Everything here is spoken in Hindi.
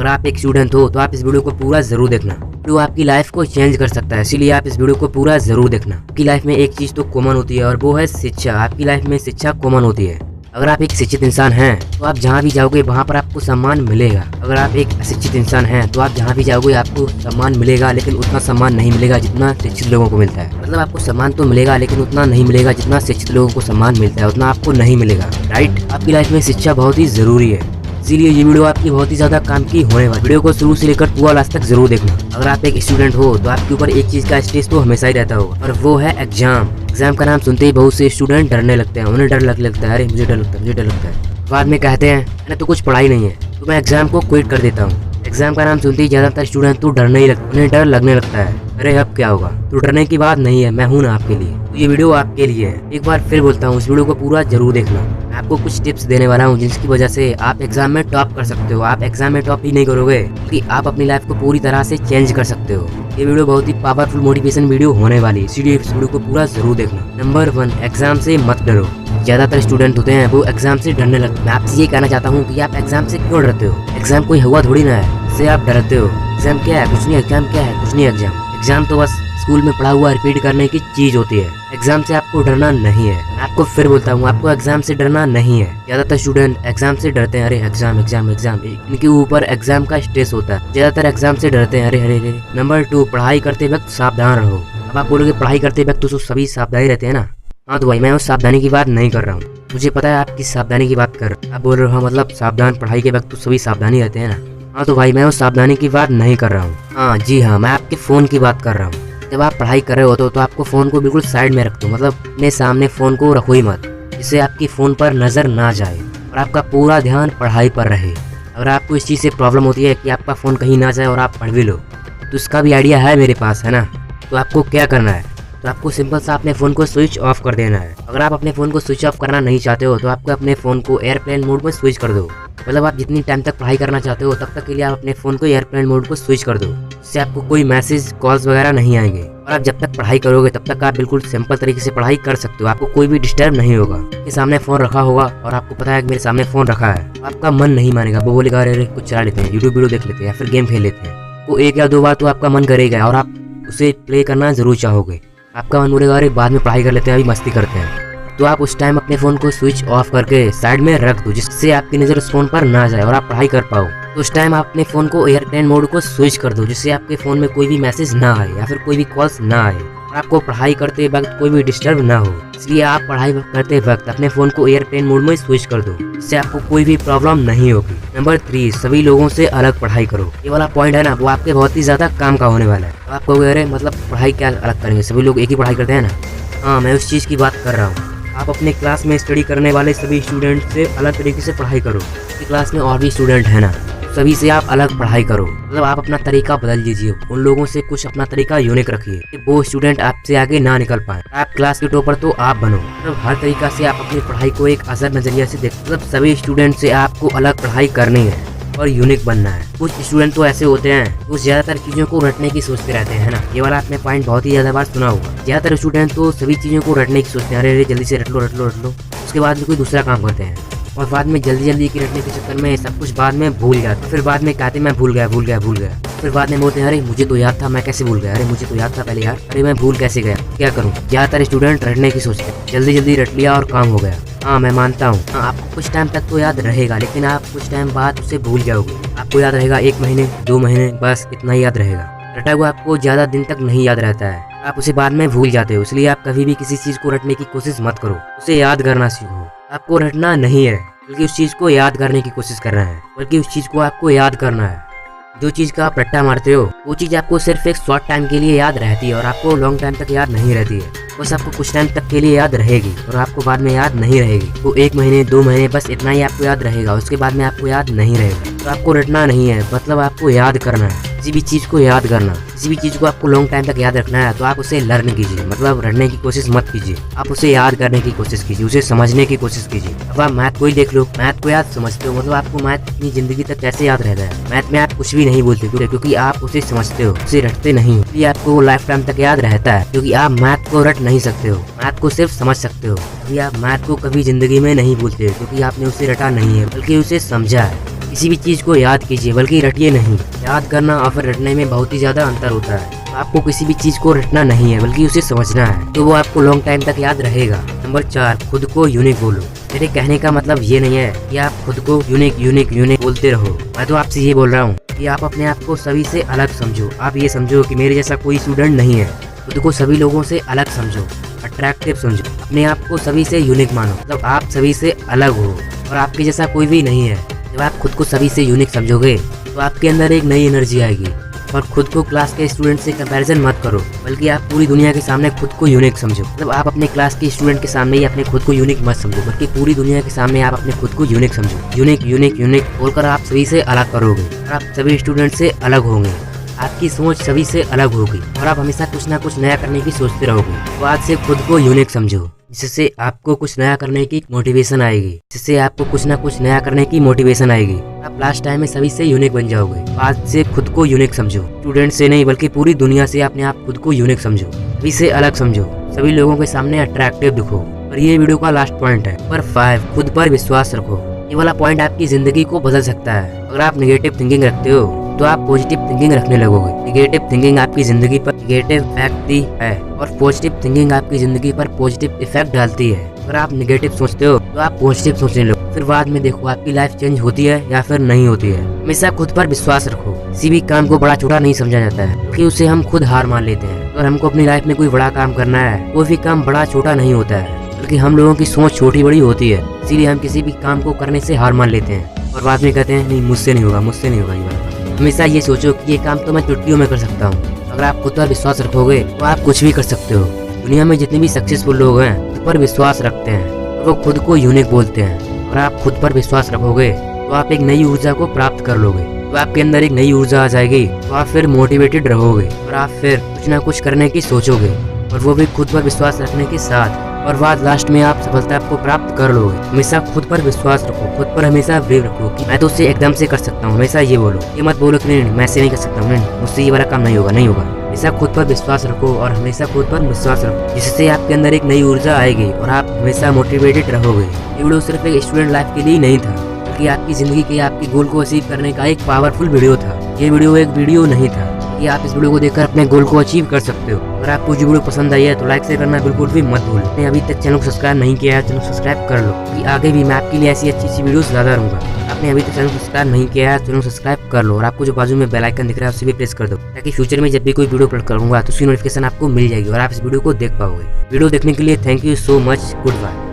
अगर आप एक स्टूडेंट हो तो आप इस वीडियो को पूरा जरूर देखना, वीडियो आपकी लाइफ को चेंज कर सकता है, इसीलिए आप इस वीडियो को पूरा जरूर देखना। आपकी लाइफ में एक चीज तो कॉमन होती है और वो है शिक्षा। आपकी लाइफ में शिक्षा कॉमन होती है। अगर आप एक शिक्षित इंसान हैं तो आप जहाँ भी जाओगे वहाँ पर आपको सम्मान मिलेगा। अगर आप एक अशिक्षित इंसान हैं तो आप जहाँ भी जाओगे आपको सम्मान मिलेगा, लेकिन उतना सम्मान नहीं मिलेगा जितना शिक्षित लोगों को मिलता है। मतलब आपको सम्मान तो मिलेगा लेकिन उतना नहीं मिलेगा जितना शिक्षित लोगों को सम्मान मिलता है, उतना आपको नहीं मिलेगा। राइट, आपकी लाइफ में शिक्षा बहुत ही जरूरी है, इसीलिए ये वीडियो आपकी बहुत ही ज्यादा काम की होने वाली। वीडियो को शुरू से लेकर पूरा लास्ट तक जरूर देखना। अगर आप एक स्टूडेंट हो तो आपके ऊपर एक चीज का स्ट्रेस तो हमेशा ही रहता होगा, और वो है एग्जाम। एग्जाम का नाम सुनते ही बहुत से स्टूडेंट डरने लगते हैं, उन्हें डर लगने लगता है, अरे मुझे डर लगता है, मुझे डर लगता है। बाद में कहते हैं मैंने तो कुछ पढ़ाई नहीं है तो मैं एग्जाम को क्विट कर देता हूँ। एग्जाम का नाम सुनते ही ज्यादातर स्टूडेंट तो डरने ही लगता है, उन्हें डर लगने लगता है, अरे अब क्या होगा। तो डरने की बात नहीं है, मैं हूँ ना आपके लिए, तो ये वीडियो आपके लिए है। एक बार फिर बोलता हूँ, इस वीडियो को पूरा जरूर देखना। मैं आपको कुछ टिप्स देने वाला हूँ जिसकी वजह से आप एग्जाम में टॉप कर सकते हो। आप एग्जाम में टॉप ही नहीं करोगे कि आप अपनी लाइफ को पूरी तरह से चेंज कर सकते हो। ये वीडियो बहुत ही पावरफुल मोटिवेशन वीडियो होने वाली है, इसीलिए इस वीडियो को पूरा जरूर देखना। नंबर 1, एग्जाम से मत डरो। ज्यादातर स्टूडेंट होते हैं वो एग्जाम से डरने लगते हैं। मैं आपसे ये कहना चाहता हूँ कि आप एग्जाम से क्यों डरते हो। एग्जाम कोई हुआ थोड़ी ना है जिससे आप डरते हो। एग्जाम क्या है, कुछ नहीं। एग्जाम क्या है, कुछ नहीं। एग्जाम तो बस स्कूल में पढ़ा हुआ रिपीट करने की चीज होती है। एग्जाम से आपको डरना नहीं है। मैं आपको फिर बोलता हूँ, आपको एग्जाम से डरना नहीं है। ज्यादातर स्टूडेंट एग्जाम से डरते हैं, अरे एग्जाम एग्जाम एग्जाम, इनके ऊपर एग्जाम का स्ट्रेस होता है। ज्यादातर एग्जाम से डरते हैं, अरे अरे अरे। नंबर 2, पढ़ाई करते वक्त सावधान रहो। अब आप बोलोगे पढ़ाई करते वक्त तो सभी सावधानी रहते हैं ना। हाँ तो भाई, मैं उस सावधानी की बात नहीं कर रहा हूँ, मुझे पता है आप किस सावधानी की बात कर रहे हो। आप बोल रहे हो मतलब सावधान, पढ़ाई के वक्त तो सभी सावधानी रहते हैं ना। हाँ तो भाई, मैं उस सावधानी की बात नहीं कर रहा हूँ। हाँ जी हाँ, मैं आपके फोन की बात कर रहा हूँ। जब आप पढ़ाई कर रहे होते हो तो आपको फोन को बिल्कुल साइड में रख दो, मतलब अपने सामने फोन को रखो ही मत, जिससे आपकी फोन पर नजर ना जाए और आपका पूरा ध्यान पढ़ाई पर रहे। अगर आपको इस चीज से प्रॉब्लम होती है कि आपका फोन कहीं ना जाए और आप पढ़ भी लो, तो इसका भी आइडिया है मेरे पास, है ना। तो आपको क्या करना है, तो आपको सिंपल सा अपने फ़ोन को स्विच ऑफ कर देना है। अगर आप अपने फ़ोन को स्विच ऑफ करना नहीं चाहते हो तो आपको अपने फ़ोन को एयरप्लेन मोड में स्विच कर दो। मतलब आप जितनी टाइम तक पढ़ाई करना चाहते हो तब तक के लिए आप अपने फ़ोन को एयरप्लेन मोड को स्विच कर दो, जिससे आपको कोई मैसेज कॉल्स वगैरह नहीं आएंगे। और आप जब तक पढ़ाई करोगे तब तक आप बिल्कुल सिंपल तरीके से पढ़ाई कर सकते हो, आपको कोई भी डिस्टर्ब नहीं होगा। आपके सामने फ़ोन रखा होगा और आपको पता है कि मेरे सामने फ़ोन रखा है, आपका मन नहीं मानेगा, वो बोलेगा अरे कुछ चला लेते हैं, यूट्यूब वीडियो देख लेते हैं या फिर गेम खेल लेते हैं। वो 1 या 2 बार तो आपका मन करेगा और आप उसे प्ले करना जरूर चाहोगे। आपका मन बोलेगा अरे बाद में पढ़ाई कर लेते हैं, अभी मस्ती करते हैं। तो आप उस टाइम अपने फ़ोन को स्विच ऑफ करके साइड में रख दो, जिससे आपकी नज़र उस फोन पर ना जाए और आप पढ़ाई कर पाओ। तो उस टाइम आप अपने फ़ोन को एयरप्लेन मोड को स्विच कर दो, जिससे आपके फ़ोन में कोई भी मैसेज ना आए या फिर कोई भी कॉल्स ना आए और आपको पढ़ाई करते वक्त कोई भी डिस्टर्ब ना हो। इसलिए आप पढ़ाई करते वक्त अपने फ़ोन को एयरप्लेन मोड में स्विच कर दो, इससे आपको कोई भी प्रॉब्लम नहीं होगी। नंबर 3, सभी लोगों से अलग पढ़ाई करो। ये वाला पॉइंट है ना, वो आपके बहुत ही ज़्यादा काम का होने वाला है। तो आप कहोगे अरे मतलब पढ़ाई क्या अलग करेंगे, सभी लोग एक ही पढ़ाई करते हैं ना। हाँ, मैं उस चीज़ की बात कर रहा हूँ। आप अपने क्लास में स्टडी करने वाले सभी स्टूडेंट से अलग तरीके से पढ़ाई करो। आपकी क्लास में और भी स्टूडेंट है ना, सभी से आप अलग पढ़ाई करो। मतलब आप अपना तरीका बदल लीजिए, उन लोगों से कुछ अपना तरीका यूनिक रखिए कि वो स्टूडेंट आपसे आगे ना निकल पाए। आप क्लास के टॉपर तो आप बनो। मतलब हर तरीका से आप अपनी पढ़ाई को एक असर नजरिया से देख, मतलब सभी स्टूडेंट से आपको अलग पढ़ाई करनी है और यूनिक बनना है। कुछ स्टूडेंट तो ऐसे होते हैं वो ज्यादातर चीजों को रटने की सोचते रहते हैं ना। ये वाला आपने पॉइंट बहुत ही ज्यादा बार सुना होगा। ज्यादातर स्टूडेंट तो सभी चीजों को रटने की सोचते हैं, अरे जल्दी से रट लो रट लो रट लो, उसके बाद में कोई दूसरा काम करते हैं और बाद में जल्दी जल्दी की रटने के चक्कर में सब कुछ बाद में भूल जाते। फिर बाद में कहते मैं भूल गया भूल गया भूल गया। फिर बाद में बोलते हैं अरे मुझे तो याद था, मैं कैसे भूल गया, अरे मुझे तो याद था पहले यार, अरे मैं भूल कैसे गया, क्या करूँ। ज्यादातर स्टूडेंट रटने की सोचते हैं, जल्दी जल्दी रट लिया और काम हो गया। हाँ मैं मानता हूँ, आपको कुछ टाइम तक तो याद रहेगा, लेकिन आप कुछ टाइम बाद उसे भूल जाओगे। आपको याद रहेगा 1 महीने 2 महीने, बस इतना ही याद रहेगा। रटा हुआ आपको ज्यादा दिन तक नहीं याद रहता है, आप उसे बाद में भूल जाते हो। इसलिए आप कभी भी किसी चीज को रटने की कोशिश मत करो, उसे याद करना सीखो। आपको रटना नहीं है बल्कि उस चीज को याद करने की कोशिश करना है, बल्कि उस चीज को आपको याद करना है। जो चीज का आप रट्टा मारते हो वो चीज आपको सिर्फ एक शॉर्ट टाइम के लिए याद रहती है और आपको लॉन्ग टाइम तक याद नहीं रहती है। बस आपको कुछ टाइम तक के लिए याद रहेगी और आपको बाद में याद नहीं रहेगी। वो 1 महीने 2 महीने बस इतना ही आपको याद रहेगा, उसके बाद में आपको याद नहीं रहेगा। तो आपको रटना नहीं है, मतलब आपको याद करना है। किसी भी चीज को याद करना, किसी भी चीज को आपको लॉन्ग टाइम तक याद रखना है तो आप उसे लर्न कीजिए, मतलब रटने की कोशिश मत कीजिए। आप उसे याद करने की कोशिश कीजिए, उसे समझने की कोशिश कीजिए। अब आप मैथ को ही देख लो, मैथ को याद समझते हो, मतलब आपको मैथ अपनी जिंदगी तक कैसे याद रहता है। मैथ में आप कुछ भी नहीं बोलते क्योंकि आप उसे समझते हो, उसे रटते नहीं हो। ये आपको लाइफ टाइम तक याद रहता है क्योंकि आप मैथ को रट नहीं सकते हो, मैथ को सिर्फ समझ सकते हो। अभी आप मैथ को कभी जिंदगी में नहीं भूलते क्योंकि आपने उसे रटा नहीं है बल्कि उसे समझा है। किसी भी चीज़ को याद कीजिए बल्कि रटिए नहीं। याद करना और फिर रटने में बहुत ही ज़्यादा अंतर होता है। आपको किसी भी चीज़ को रटना नहीं है बल्कि उसे समझना है, तो वो आपको लॉन्ग टाइम तक याद रहेगा। नंबर 4, खुद को यूनिक बोलो। मेरे कहने का मतलब ये नहीं है कि आप खुद को यूनिक बोलते रहो। मैं तो आपसे ये बोल रहा हूँ कि आप अपने आप को सभी से अलग समझो। आप ये समझो कि मेरे जैसा कोई स्टूडेंट नहीं है। खुद को सभी लोगों से अलग समझो, अट्रैक्टिव समझो। अपने आप को सभी से यूनिक मानो, मतलब आप सभी से अलग हो और आपके जैसा कोई भी नहीं है। जब आप खुद को सभी से यूनिक समझोगे तो आपके अंदर एक नई एनर्जी आएगी। और खुद को क्लास के स्टूडेंट से कंपैरिजन मत करो, बल्कि आप पूरी दुनिया के सामने खुद को यूनिक समझो। मतलब आप अपने क्लास के स्टूडेंट के सामने ही अपने खुद को यूनिक मत समझो, बल्कि पूरी दुनिया के सामने आप अपने खुद को यूनिक समझो। यूनिक बोलकर आप सभी से अलग करोगे और आप सभी स्टूडेंट से अलग होंगे। आपकी सोच सभी से अलग होगी और आप हमेशा कुछ ना कुछ नया करने की सोचते रहोगे। तो आज से खुद को यूनिक समझो, जिससे आपको कुछ नया करने की मोटिवेशन आएगी। आप लास्ट टाइम में सभी से यूनिक बन जाओगे। आज से खुद को यूनिक समझो, स्टूडेंट से नहीं बल्कि पूरी दुनिया से अपने आप खुद को यूनिक समझो, सभी से अलग समझो, सभी लोगों के सामने अट्रैक्टिव दिखो। और ये वीडियो का लास्ट पॉइंट है। नंबर 5, खुद पर विश्वास रखो। ये वाला पॉइंट आपकी जिंदगी को बदल सकता है। अगर आप नेगेटिव थिंकिंग रखते हो तो आप पॉजिटिव थिंकिंग रखने लगोगे। नेगेटिव थिंकिंग आपकी जिंदगी पर नेगेटिव इफेक्ट दी है और पॉजिटिव थिंकिंग आपकी जिंदगी पर पॉजिटिव इफेक्ट डालती है। अगर आप नेगेटिव सोचते हो तो आप पॉजिटिव सोचने लगो, फिर बाद में देखो आपकी लाइफ चेंज होती है या फिर नहीं होती है। हमेशा खुद पर विश्वास रखो। किसी भी काम को बड़ा छोटा नहीं समझा जाता है, क्योंकि उसे हम खुद हार मान लेते हैं। अगर हमको अपनी लाइफ में कोई बड़ा काम करना है, कोई भी काम बड़ा छोटा नहीं होता है, बल्कि हम लोगों की सोच छोटी बड़ी होती है। इसीलिए हम किसी भी काम को करने से हार मान लेते हैं और बाद में कहते हैं नहीं मुझसे नहीं होगा ये वाला। हमेशा ये सोचो कि ये काम तो मैं चुटकियों में कर सकता हूँ। अगर आप खुद पर विश्वास रखोगे तो आप कुछ भी कर सकते हो। दुनिया में जितने भी सक्सेसफुल लोग हैं खुद पर विश्वास रखते हैं और वो खुद को यूनिक बोलते हैं। अगर आप खुद पर विश्वास रखोगे तो आप एक नई ऊर्जा को प्राप्त कर लोगे। तो आपके अंदर एक नई ऊर्जा आ जाएगी, तो आप फिर मोटिवेटेड रहोगे और आप फिर कुछ ना कुछ करने की सोचोगे, और वो भी खुद पर विश्वास रखने के साथ। और बाद लास्ट में आप सफलता को प्राप्त कर लोगे। हमेशा खुद पर विश्वास रखो, खुद पर हमेशा बिलीव रखो कि मैं तो उससे एकदम से कर सकता हूँ। हमेशा ये बोलो, ये मत बोलो कि नहीं मैं ऐसे नहीं कर सकता हूँ, नहीं मुझसे ये वाला काम नहीं होगा। हमेशा खुद पर विश्वास रखो और हमेशा खुद पर विश्वास रखो, जिससे आपके अंदर एक नई ऊर्जा आएगी और आप हमेशा मोटिवेटेड रहोगे। ये वीडियो सिर्फ एक स्टूडेंट लाइफ के लिए नहीं था, बल्कि आपकी जिंदगी के आपके गोल को अचीव करने का एक पावरफुल वीडियो था। ये वीडियो एक वीडियो नहीं था कि आप इस वीडियो को देखकर अपने गोल को अचीव कर सकते हो। अगर आपको जो वीडियो पसंद आई है तो लाइक शेयर करना बिल्कुल भी मत भूलें। अभी तक चैनल को सब्सक्राइब नहीं किया है, चैनल को सब्सक्राइब कर लो, कि आगे भी मैं आपके लिए ऐसी अच्छी वीडियोस लाता रहूंगा। आपने अभी तक चैनल को सब्सक्राइब नहीं किया है, चैनल को सब्सक्राइब कर लो और आपको जो बाजू में बेल आइकन दिख रहा है उसे भी प्रेस कर दो, ताकि फ्यूचर में जब भी कोई वीडियो अपलोड करूंगा तो उसकी नोटिफिकेशन आपको मिल जाएगी और आप इस वीडियो को देख पाओगे। वीडियो देखने के लिए thank you so much. Good bye.